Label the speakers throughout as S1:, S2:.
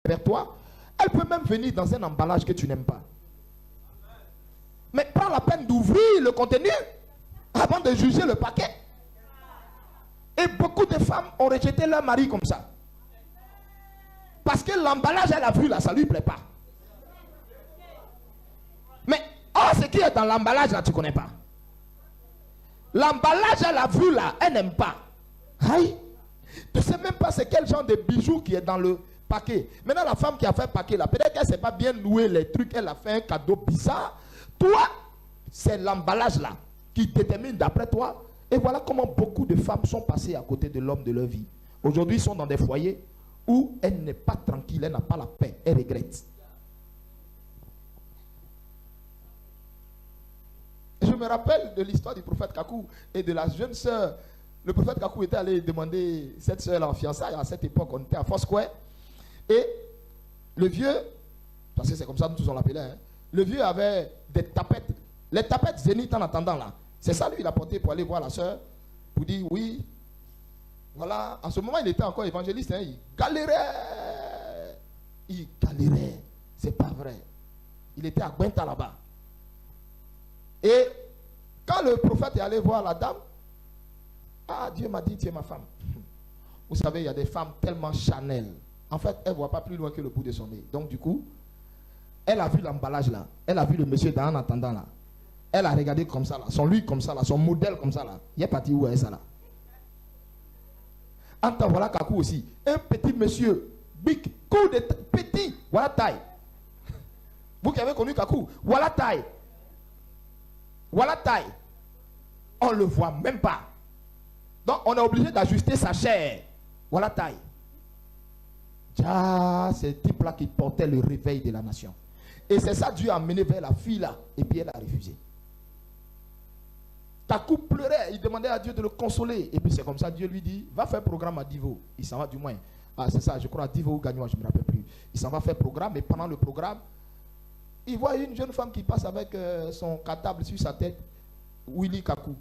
S1: vers toi, elle peut même venir dans un emballage que tu n'aimes pas. Mais prends la peine d'ouvrir le contenu avant de juger le paquet. Et beaucoup de femmes ont rejeté leur mari comme ça. Parce que l'emballage, elle a vu là, ça ne lui plaît pas. Mais ce qui est dans l'emballage là, tu ne connais pas. L'emballage, elle a vu là, elle n'aime pas. Aïe. Tu ne sais même pas c'est quel genre de bijoux qui est dans le paquet. Maintenant, la femme qui a fait le paquet là, peut-être qu'elle ne sait pas bien louer les trucs, elle a fait un cadeau bizarre. Toi, c'est l'emballage là qui détermine d'après toi. Et voilà comment beaucoup de femmes sont passées à côté de l'homme de leur vie. Aujourd'hui, ils sont dans des foyers où elle n'est pas tranquille, elle n'a pas la paix, elle regrette. Je me rappelle de l'histoire du prophète Kakou et de la jeune sœur. Le prophète Kakou était allé demander cette sœur en fiançailles. À cette époque, on était à Foursquare. Et le vieux, parce que c'est comme ça, nous tous on l'appelait, hein, le vieux avait des tapettes. Les tapettes zénith en attendant là. C'est ça lui, il a porté pour aller voir la sœur, pour dire oui. Voilà, en ce moment, il était encore évangéliste, hein, il galérait. Il galérait. C'est pas vrai. Il était à Gwenta là-bas. Et quand le prophète est allé voir la dame, Dieu m'a dit, tu es ma femme. Vous savez, il y a des femmes tellement Chanel. En fait, elle ne voit pas plus loin que le bout de son nez. Donc, du coup, elle a vu l'emballage là. Elle a vu le monsieur en attendant là. Elle a regardé comme ça là. Son lui comme ça là. Son modèle comme ça là. Il est parti où est ça là? En temps, voilà Kakou aussi. Un petit monsieur. Big. Coup de petit. Voilà taille. Vous qui avez connu Kakou. Voilà taille. Voilà taille. On ne le voit même pas. Donc on est obligé d'ajuster sa chair. Voilà taille. C'est ce type-là qui portait le réveil de la nation. Et c'est ça Dieu a amené vers la fille là. Et puis elle a refusé. Kakou pleurait. Il demandait à Dieu de le consoler. Et puis c'est comme ça Dieu lui dit, va faire programme à Divo. Il s'en va du moins. C'est ça, je crois à Divo ou Gagnois, je ne me rappelle plus. Il s'en va faire programme. Et pendant le programme, il voit une jeune femme qui passe avec son cartable sur sa tête, Willy Kakou.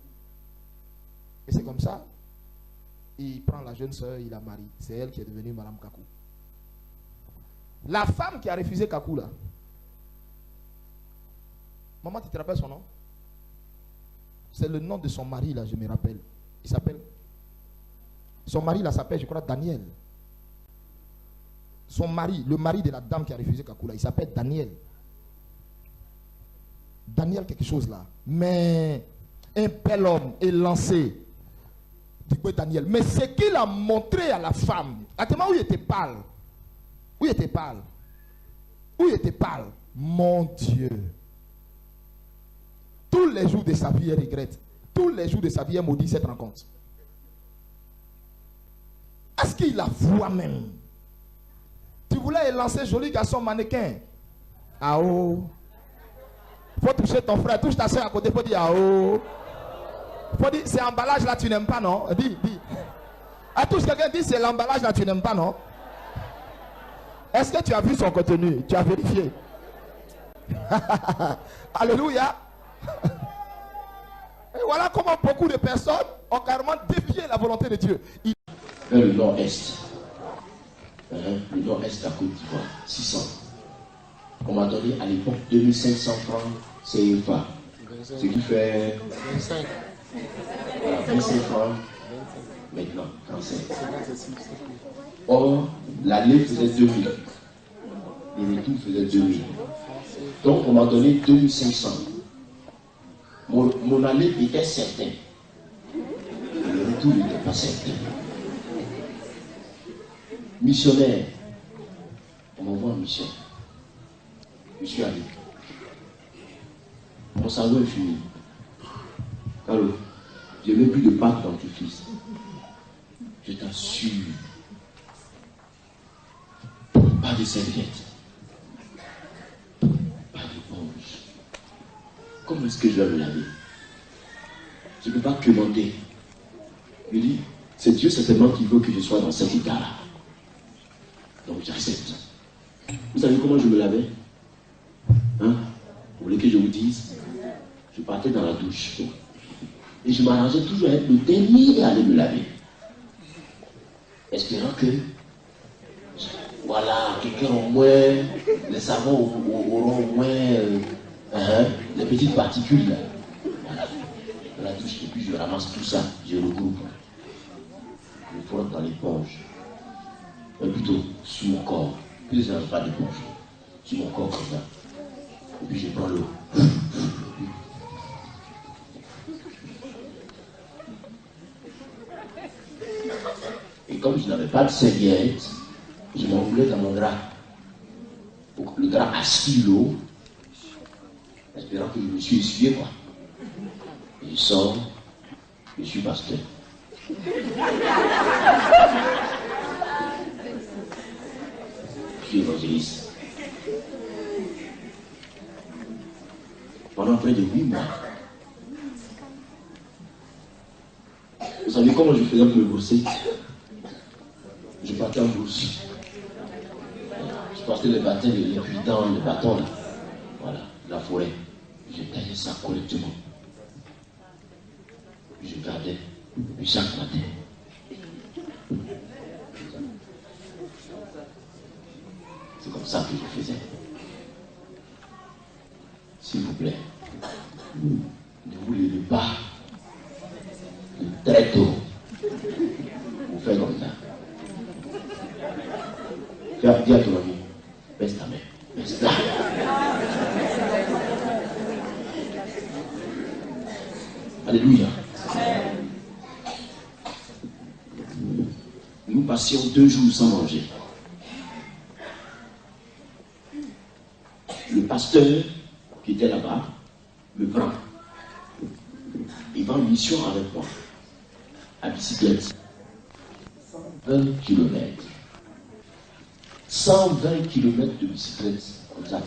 S1: Et c'est comme ça, il prend la jeune soeur, il la marie. C'est elle qui est devenue Madame Kakou. La femme qui a refusé Kakou là. Maman, tu te rappelles son nom? C'est le nom de son mari là, je me rappelle. Il s'appelle. Son mari là s'appelle, je crois, Daniel. Son mari, le mari de la dame qui a refusé Kakou là, il s'appelle Daniel. Daniel quelque chose là. Mais un bel homme est lancé. Daniel. Mais ce qu'il a montré à la femme, attends, où il était pâle. Où il était pâle. Où il était pâle. Mon Dieu. Tous les jours de sa vie, elle regrette. Tous les jours de sa vie, elle maudit cette rencontre. Est-ce qu'il la voit même? Tu voulais lancer joli garçon mannequin. Ah oh. Faut toucher ton frère, touche ta soeur à côté, faut dire ah oh. Faut dire c'est l'emballage là tu n'aimes pas non? Dis. Touche quelqu'un, dit c'est l'emballage là tu n'aimes pas non? Est-ce que tu as vu son contenu? Tu as vérifié? Alléluia. Et voilà comment beaucoup de personnes ont carrément défié la volonté de Dieu.
S2: Le nord-est. Le nord-est de la Côte d'Ivoire, 600. On m'a donné à l'époque 2500 francs CFA. Ce qui fait 25. Voilà, 25 francs maintenant, français. Or, l'année faisait 2000. Le retour faisait 2000. Donc, on m'a donné 2500. Mon année était certaine. Le retour n'était pas certain. Missionnaire. On m'envoie en mission. Je suis allé. Mon cerveau est fini. Alors, je n'ai plus de pâte dentifrice. Je t'assure. Pas de serviette. Pas d'éponge. Comment est-ce que je vais me laver? Je ne peux pas commander. Je dis, c'est Dieu certainement qui veut que je sois dans cet état-là. Donc j'accepte. Vous savez comment je me lavais? Hein? Vous voulez que je vous dise? Je partais dans la douche. Et je m'arrangeais toujours à être le dernier à aller me laver. Espérant que, voilà, que manucure au moins, les savons auront au moins les petites particules. Là. Voilà. Je la touche et puis je ramasse tout ça, je regroupe. Je frotte dans l'éponge. Plutôt sur mon corps. Puis je n'ai pas d'éponge. Sur mon corps comme ça. Et puis je prends l'eau. Et comme je n'avais pas de serviette, je m'enroulais dans mon drap. Le drap aspire l'eau, espérant que je me suis essuyé quoi. Et je sors, je suis pasteur. Je suis évangéliste. Pendant près de 8 mois. Vous savez comment je faisais pour me brosser? Je partais en brousse. Je partais les bâtons, les puitans, les bâtons là. Voilà, la forêt. Je taillais ça correctement. Puis je gardais. Puis chaque matin. C'est comme ça que je faisais. S'il vous plaît, ne vous levez pas très tôt. Vous faites comme ça. Dis à ton ami, baisse ta main. Baisse ta main. Alléluia. Nous passions 2 jours sans manger. Le pasteur qui était là-bas me prend. Il va en mission avec moi. À bicyclette. 120 km. 120 km de bicyclette, comme ça.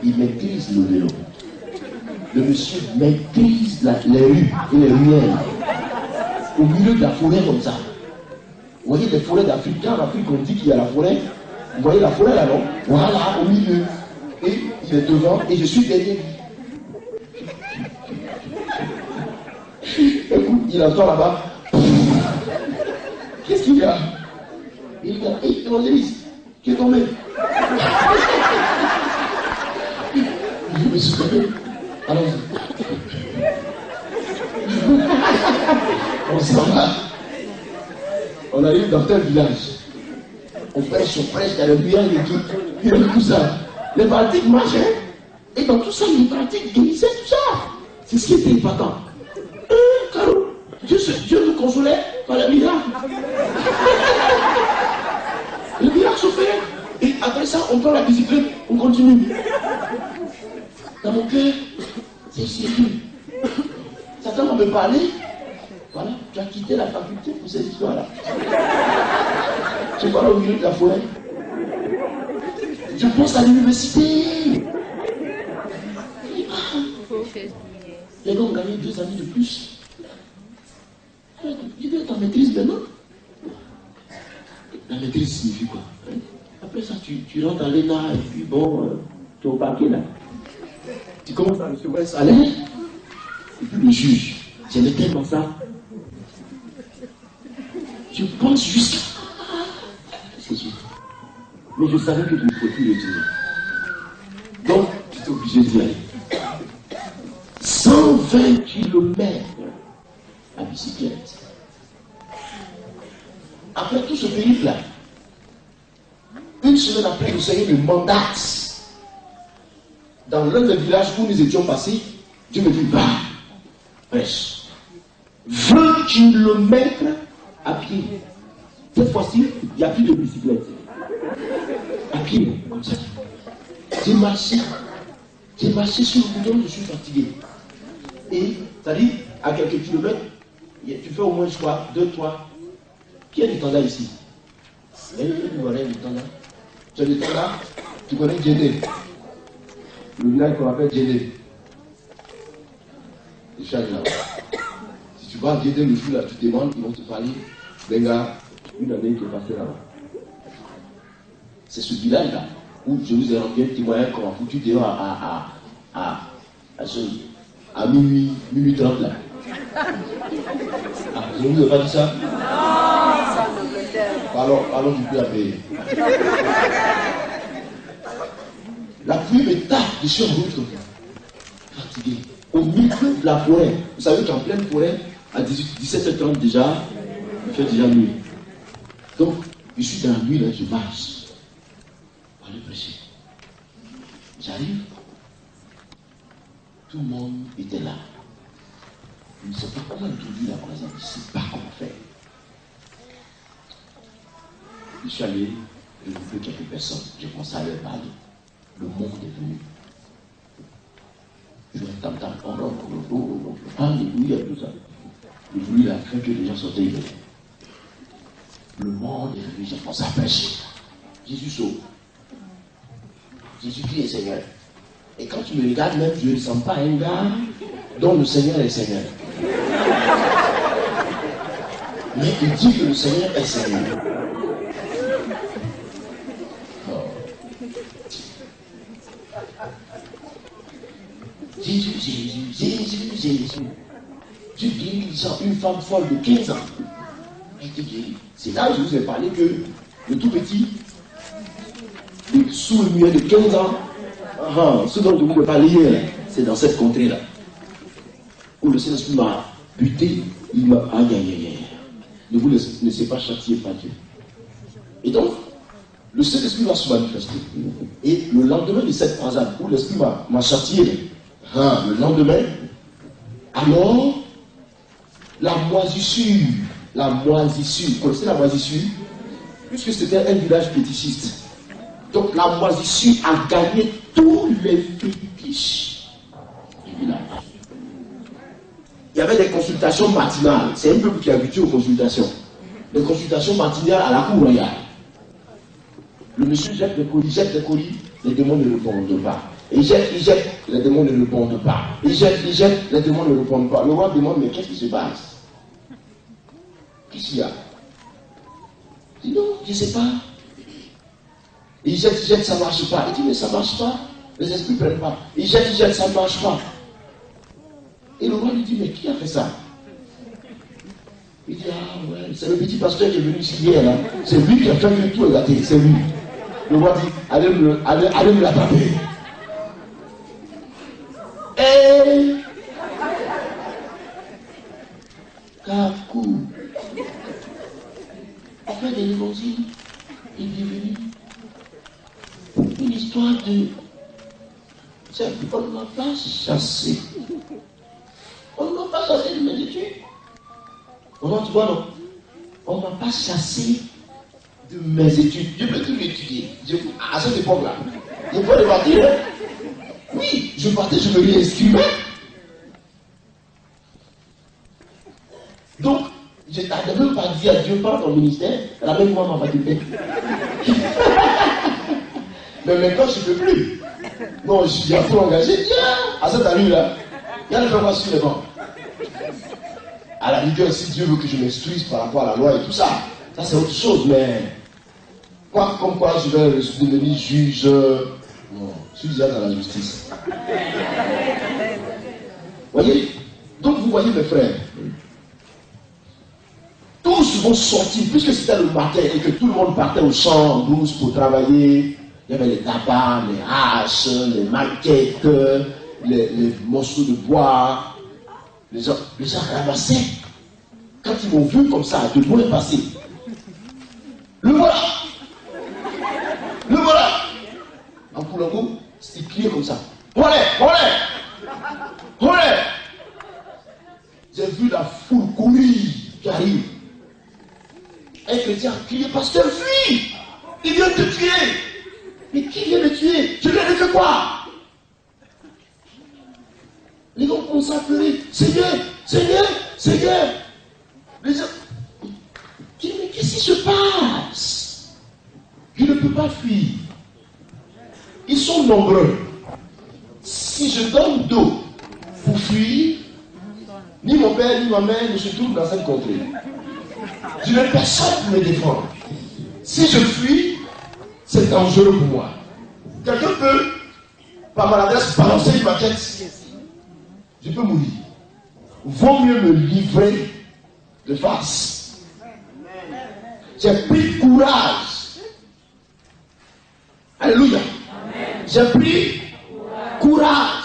S2: Il maîtrise le vélo. Le monsieur maîtrise les rues et les ruelles. Au milieu de la forêt comme ça. Vous voyez les forêts d'Afrique. Quand en Afrique on dit qu'il y a la forêt, vous voyez la forêt là, non? Voilà, au milieu. Et il est devant et je suis derrière lui. Écoute, il entend là-bas. Qu'est-ce qu'il y a? Il dit, hé, évangéliste, qui est tombé? Je me suis tombé. Allons-y. On s'en va. On arrive dans tel village. On prêche, il y a le village et tout. Il y a tout ça. Les pratiques marchent, hein? Et dans tout ça, les pratiques guérissaient tout ça. C'est ce qui était épatant. Caro, Dieu nous consolait par le miracle. Le miracle se fait. Et après ça, on prend la bicyclette, on continue. Dans mon cœur, c'est sérieux. Satan va me parler. Voilà, tu as quitté la faculté pour ces histoires-là. Tu parles au milieu de la forêt. Je pense à l'université. Les gars ont gagné 2 années de plus. Tu dois ta maîtrise maintenant. La maîtrise signifie quoi? Après ça, tu rentres à l'ENA et puis bon, tu es au paquet là. Tu commences à recevoir un salaire. Et puis le juge, j'aimais tellement ça. Je pense jusqu'à. Mais je savais que tu ne pouvais plus le dire. Donc, j'étais obligé d'y aller. 120 km à bicyclette. Après tout ce périple-là, une semaine après, le Seigneur me mandate dans l'un des villages où nous étions passés. Dieu me dit, va, prêche. 20 km à pied. Cette fois-ci, il n'y a plus de bicyclette. À pied, comme ça. J'ai marché sur le bouton, je suis fatigué. Et, ça dit, à quelques kilomètres, tu fais au moins, je crois, 2, 3. Qui a du temps là ici? Voilà, du temps là. Tu as du temps là? Tu connais Djéné? Le village qu'on appelle Djéné. Les charges là. Si tu vas à Djéné, le jour là, tu demandes, ils vont te parler. Les gars, une année qui est passée là-bas. C'est ce village-là où je vous ai rendu un témoignage qu'on a foutu dehors à minuit 30 là. Ah, je ne vous ai pas dit ça? Non, Parlons du plus à payer. La pluie me tape, je suis en route, fatigué. Au milieu de la forêt. Vous savez qu'en pleine forêt, à 17h30 déjà, il fait déjà nuit. Donc, je suis dans la nuit, là, je marche. Pour aller prêcher. J'arrive. Tout le monde était là. Je ne sais pas comment introduire la présence. Je ne sais pas comment faire. Je suis allé regrouper quelques personnes. J'ai commencé à leur parler. Le monde est venu. Je vais tam-tam, alléluia, tout ça. Le bruit a fait que les gens sortaient, ils venaient. Le monde est venu, j'ai commencé à prêcher. Jésus sauve. Jésus-Christ est Seigneur. Et quand tu me regardes, même, je ne ressemble pas à un gars dont le Seigneur est Seigneur. Mais il dit que le Seigneur est Seigneur. Jésus, Jésus, Jésus, Jésus. Dieu guérit une femme folle de 15 ans. Elle était guérie. C'est là que je vous ai parlé que le tout petit, le sourd-muet de 15 ans, ce dont je vous ai parlé hier, c'est dans cette contrée-là. Où le Saint-Esprit m'a buté, il m'a aïe. Ne vous laissez pas châtier par Dieu. Et donc, le Saint-Esprit va se manifester. Et le lendemain de cette croisade, où l'Esprit m'a châtié, le lendemain, alors, la moisissure, vous connaissez la moisissure? Puisque c'était un village fétichiste. Donc la moisissure a gagné tous les fétiches du village. Il y avait des consultations matinales. C'est un peuple qui est habitué aux consultations. Les consultations matinales à la cour royale. Le monsieur jette des colis, les démons ne répondent pas. Il jette, les démons ne répondent pas. Il jette, les démons ne répondent pas. Le roi demande, mais qu'est-ce qui se passe? Qu'est-ce qu'il y a? Il dit non, je ne sais pas. Il jette, ça ne marche pas. Il dit, mais ça ne marche pas. Les esprits ne prennent pas. Il jette, ça ne marche pas. Et le roi lui dit, mais qui a fait ça? Il dit, ah ouais, c'est le petit pasteur qui est venu ici hier, là. C'est lui qui a fait tout gâté, c'est lui. Le roi dit, allez me l'attraper. Et Kakou, après des limousines, il est venu. Une histoire de... On ne m'a pas chassé. On ne m'a pas chassé de mes études. Tu vois, non? On ne m'a pas chassé de mes études. Je peux tout étudier. À cette époque-là, je peux le partir. Oui, je partais, je me réinscrivais. Donc, je n'avais même pas dit à Dieu par ton ministère, elle a même moi ma faculté. Mais maintenant, je ne peux plus. Non, je suis un peu engagé. À cette allure-là, il y a le faire sur les bancs. À la rigueur, si Dieu veut que je m'instruise par rapport à la loi et tout ça, ça c'est autre chose, mais comme quoi je vais devenir juge. Non, je suis déjà dans la justice. Voyez? Donc vous voyez mes frères, tous vont sortir, puisque c'était le matin et que tout le monde partait au champ en blouse pour travailler. Il y avait les tabacs, les haches, les maquettes, les morceaux de bois. Les gens ramassaient. Quand ils m'ont vu comme ça, de loin passer. Le voilà! Le voilà! En Poulango, il criait comme ça. Olé! J'ai vu la foule courir qui arrive. Un chrétien a crié, pasteur, fuis! Il vient te tuer! Mais qui vient me tuer? Je lui ai fait quoi? Les gens commencent à pleurer. Seigneur! Les gens disent, mais qu'est-ce qui se passe? Je ne peux pas fuir. Ils sont nombreux. Si je donne d'eau pour fuir, ni mon père ni ma mère ne se trouvent dans cette contrée. Je n'ai personne pour me défendre. Si je fuis, c'est dangereux pour moi. Quelqu'un peut, par maladresse, balancer une maquette. Je peux mourir. Vaut mieux me livrer de face. J'ai pris courage. Alléluia. J'ai pris courage.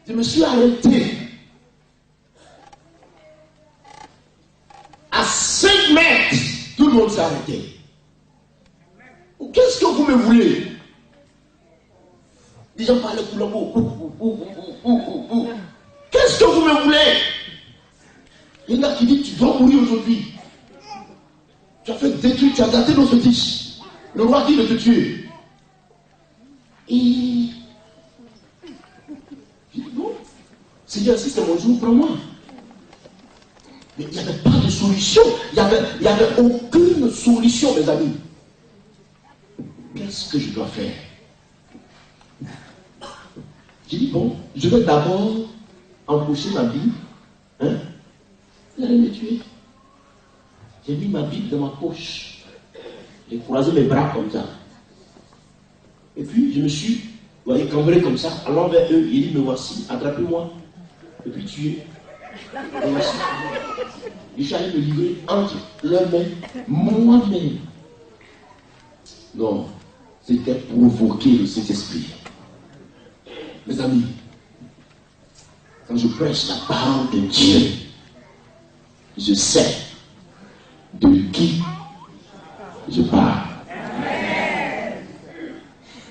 S2: Je me suis arrêté à 5 mètres. Tout le monde s'est arrêté. Qu'est-ce que vous me voulez? Les gens parlaient pour l'amour. Qu'est-ce que vous me voulez? Il y en a qui disent tu dois mourir aujourd'hui. Tu as fait détruire, tu as gâté nos fétiches. Le roi dit de te tuer. Et je dis non, Seigneur, si c'est mon jour, prends-moi. Mais il n'y avait pas de solution. Il n'y avait aucune solution, mes amis. Qu'est-ce que je dois faire? J'ai dit bon, je vais d'abord empocher ma Bible. Hein? Il allait me tuer. J'ai mis ma Bible dans ma poche. J'ai croisé mes bras comme ça. Et puis je me suis, vous voyez, cambré comme ça, allant vers eux. Il dit, me voici, attrapez-moi. Et puis tuez. Me voici. Et je suis allé me livrer entre leurs mains, moi-même. Non, c'était provoquer le Saint-Esprit. Mes amis, quand je prêche la parole de Dieu, je sais de qui je parle.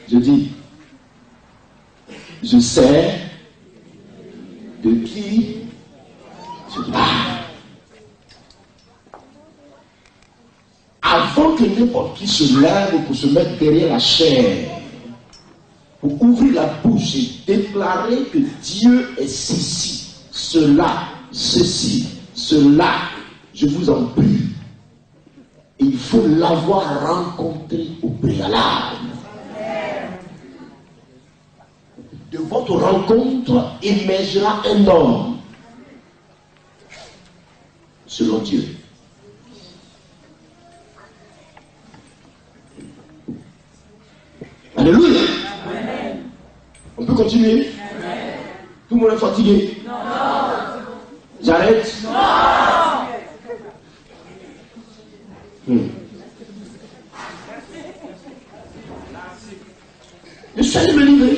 S2: Je dis, je sais de qui je parle. Avant que n'importe qui se lève pour se mettre derrière la chair, pour ouvrir la bouche et déclarer que Dieu est ceci, cela, ceci, cela, je vous en prie. Il faut l'avoir rencontré au préalable. De votre rencontre émergera un homme selon Dieu. Alléluia. Amen. On peut continuer? Amen. Tout le monde est fatigué? Non. J'arrête? Non. Je suis allé me livrer.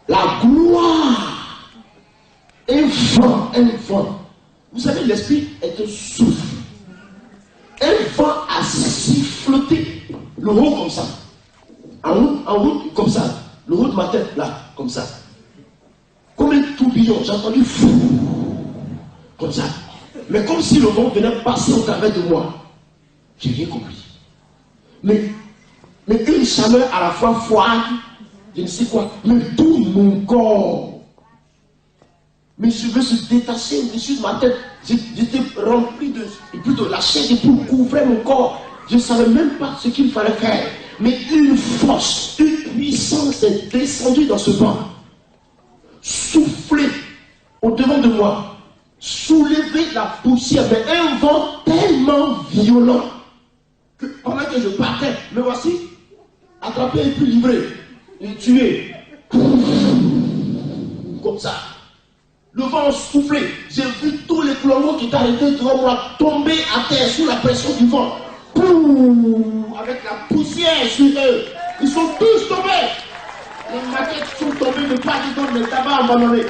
S2: La gloire, un vent. Vous savez, l'esprit est un souffle. Un vent a siffloté le haut comme ça. En haut comme ça. Le haut de ma tête, là, comme ça. Comme un tourbillon, j'ai entendu fou, comme ça. Mais comme si le vent venait passer au travers de moi. J'ai rien compris. Mais une chaleur à la fois froide, je ne sais quoi, mais tout mon corps. Mes cheveux se détachaient au-dessus de ma tête. J'étais rempli de la chair de poule couvrait mon corps. Je ne savais même pas ce qu'il fallait faire. Mais une force, une puissance est descendue dans ce vent. Soufflé au-devant de moi. Soulever la poussière. Mais un vent tellement violent que pendant que je partais, me voici, attrapé et puis livré. Et tué. Comme ça. Le vent soufflé. J'ai vu tous les flambeaux qui étaient arrêtés devant moi tomber à terre sous la pression du vent. Avec la poussière sur eux. Ils sont tous tombés. Les maquettes sont tombées de part et d'autre, les tabacs abandonnés.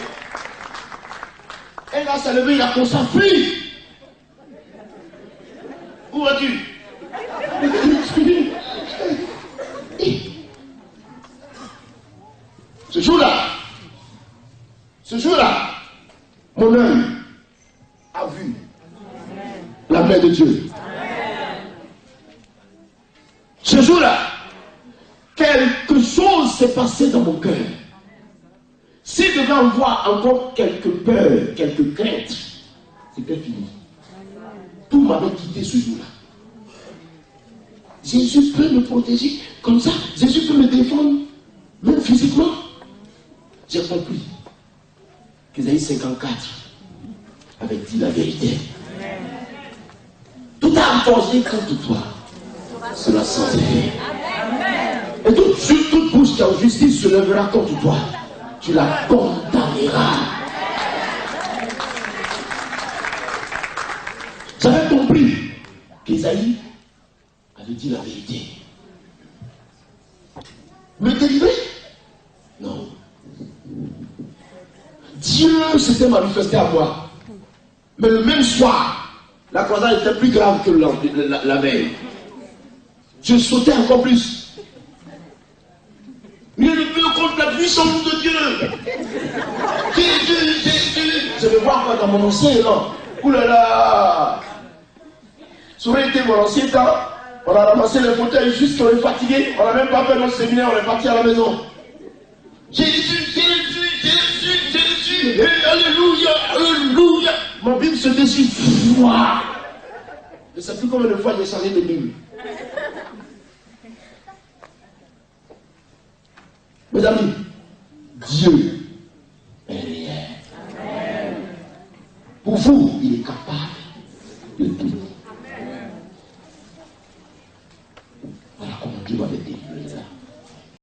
S2: Et là, s'est levé, il a commencé à fuir. Où vas-tu? Ce jour-là, mon œil a vu la main de Dieu. Ce jour-là, quelque chose s'est passé dans mon cœur. Si je devais en voir encore quelques peurs, quelques craintes, c'était fini. Tout m'avait quitté ce jour-là. Jésus peut me protéger comme ça. Jésus peut me défendre, même physiquement. J'ai compris qu'Ésaïe 54 avait dit la vérité. Tout a forgé contre toi. Cela s'enlève. Et toute bouche qui en justice se lèvera contre toi. Tu la condamneras. qu'Ésaïe avait dit la vérité. Me délivrer? Non. Dieu s'était manifesté à moi. Mais le même soir, la croisade était plus grave que la veille. Je sautais encore plus. Mais le mieux contre la puissance de Dieu. Je vais voir quoi dans mon ancien temps. Ouh là là. Ça aurait été mon ancien temps. On a ramassé les fauteuils juste qu'on est fatigué. On n'a même pas fait notre séminaire, on est parti à la maison. Jésus, Jésus, Jésus, Jésus. Alléluia, alléluia. Mon Bible se déchire. Je ne sais plus combien de fois j'ai changé de Bible. Mes amis, Dieu est réel. Pour vous, il est capable de tout. Voilà comment Dieu va me délivrer là.